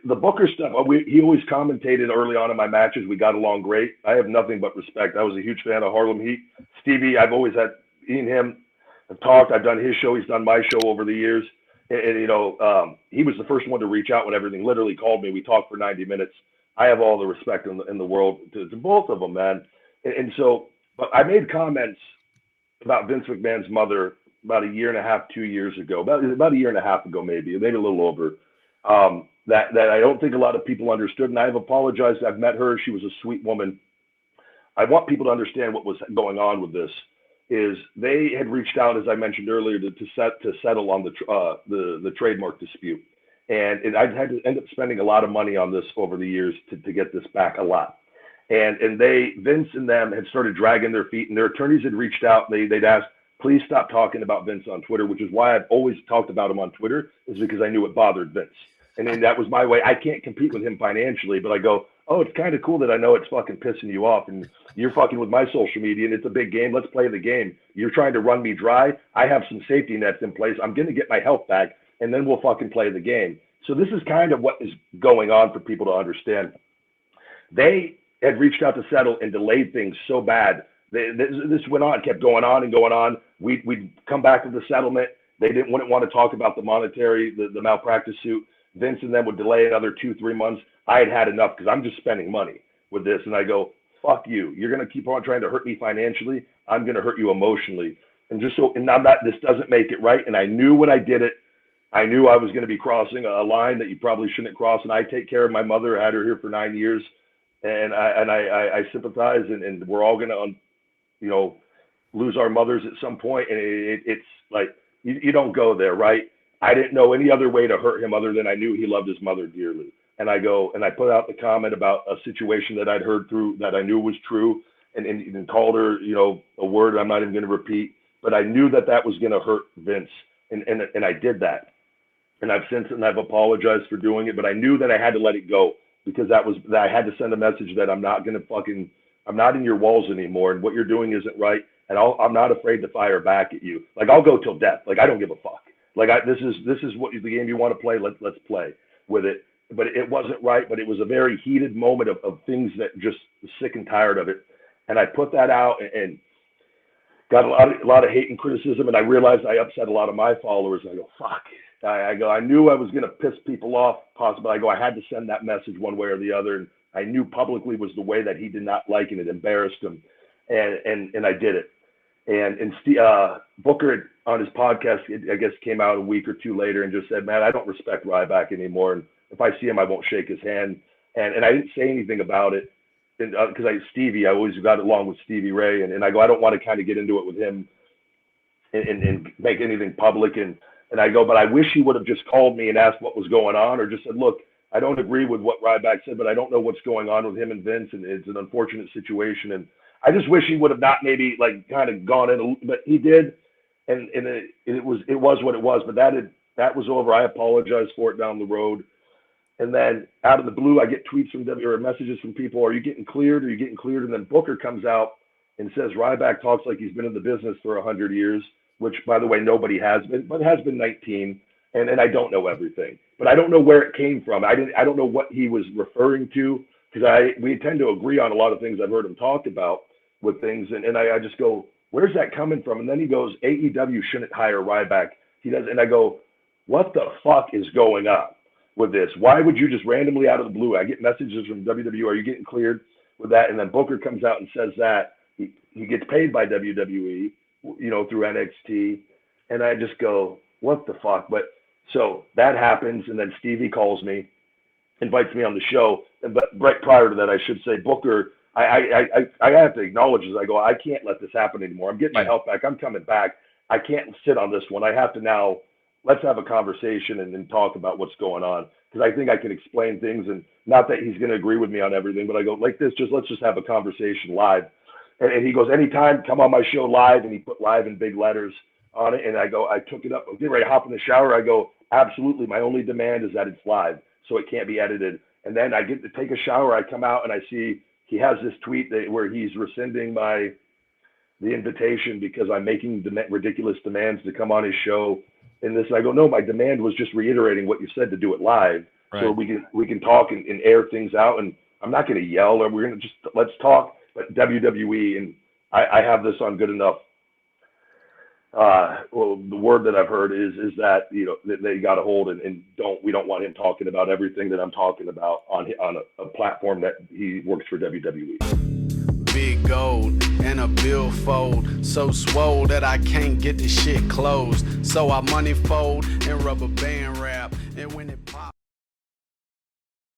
the Booker stuff, he always commentated early on in my matches. We got along great. I have nothing but respect. I was a huge fan of Harlem Heat. Stevie, I've always had, he and him have talked. I've done his show. He's done my show over the years. And he was the first one to reach out when everything literally called me. We talked for 90 minutes. I have all the respect in the world to both of them, man. And so, but I made comments about Vince McMahon's mother about a year and a half, 2 years ago, about a year and a half ago, maybe a little over, that I don't think a lot of people understood. And I've apologized. I've met her. She was a sweet woman. I want people to understand what was going on with this. Is they had reached out, as I mentioned earlier, to settle on the trademark dispute, and I had to end up spending a lot of money on this over the years to get this back, a lot. And Vince and them had started dragging their feet, and their attorneys had reached out. They'd asked, please stop talking about Vince on Twitter, which is why I've always talked about him on Twitter, is because I knew it bothered Vince. And then that was my way. I can't compete with him financially, but I go, oh, it's kind of cool that I know it's fucking pissing you off, and you're fucking with my social media, and it's a big game. Let's play the game. You're trying to run me dry. I have some safety nets in place. I'm going to get my health back, and then we'll fucking play the game. So this is kind of what is going on for people to understand. They had reached out to settle and delayed things so bad. This went on, kept going on and going on. We'd come back to the settlement. They wouldn't want to talk about the monetary, the malpractice suit. Vince and them would delay another 2-3 months. I had enough because I'm just spending money with this. And I go, fuck you. You're going to keep on trying to hurt me financially. I'm going to hurt you emotionally. And now that this doesn't make it right. And I knew when I did it, I knew I was going to be crossing a line that you probably shouldn't cross. And I take care of my mother. I had her here for 9 years. And I sympathize, and we're all going to, lose our mothers at some point. And it's like, you don't go there, right? I didn't know any other way to hurt him other than I knew he loved his mother dearly. And I go, and I put out the comment about a situation that I'd heard through that I knew was true, and called her, a word I'm not even going to repeat, but I knew that was going to hurt Vince. And I did that. And I've apologized for doing it, but I knew that I had to let it go, because that I had to send a message that I'm not in your walls anymore. And what you're doing isn't right. And I'm not afraid to fire back at you. Like, I'll go till death. Like, I don't give a fuck. Like, this is what the game you want to play. Let's play with it. But it wasn't right. But it was a very heated moment of things that just was sick and tired of it. And I put that out and got a lot of hate and criticism. And I realized I upset a lot of my followers. And I go, fuck. I knew I was going to piss people off, possibly. I had to send that message one way or the other. And I knew publicly was the way that he did not like, and it embarrassed him. And I did it. And Booker on his podcast, I guess, came out a week or two later and just said, man, I don't respect Ryback anymore. And if I see him, I won't shake his hand. And I didn't say anything about it because I always got along with Stevie Ray. And I go, I don't want to kind of get into it with him and make anything public. And I go, but I wish he would have just called me and asked what was going on, or just said, look, I don't agree with what Ryback said, but I don't know what's going on with him and Vince. And it's an unfortunate situation. And I just wish he would have not maybe like kind of gone in, but he did. And it was what it was, but that was over. I apologize for it down the road. And then out of the blue, I get tweets from or messages from people. Are you getting cleared? Are you getting cleared? And then Booker comes out and says, Ryback talks like he's been in the business for 100 years, which, by the way, nobody has been, but has been 19. And I don't know everything, but I don't know where it came from. I don't know what he was referring to, because we tend to agree on a lot of things I've heard him talk about with things. And I just go, where's that coming from? And then he goes, AEW shouldn't hire Ryback. He does. And I go, what the fuck is going on with this? Why would you just randomly out of the blue? I get messages from WWE. Are you getting cleared with that? And then Booker comes out and says that he gets paid by WWE, through NXT. And I just go, what the fuck? But so that happens. And then Stevie calls me, invites me on the show. But right prior to that, I should say, Booker, I have to acknowledge this. I go, I can't let this happen anymore. I'm getting my health back. I'm coming back. I can't sit on this one. I have to now, let's have a conversation and talk about what's going on. Because I think I can explain things, and not that he's going to agree with me on everything, but I go, like this, let's just have a conversation live. And he goes, anytime, come on my show live. And he put live in big letters on it. And I go, I took it up. I'm getting ready to hop in the shower. I go, absolutely. My only demand is that it's live, so it can't be edited. And then I get to take a shower. I come out and I see he has this tweet where he's rescinding the invitation because I'm making ridiculous demands to come on his show. And I go, no, my demand was just reiterating what you said, to do it live. so we can talk and air things out. And I'm not going to yell, or we're going to just let's talk. But WWE, and I have this on good enough. Well, the word that I've heard is that that they got a hold and we don't want him talking about everything that I'm talking about on a platform that he works for WWE. Big gold and a billfold, so swole that I can't get the shit closed. So I money fold and rubber band wrap, and when it pop.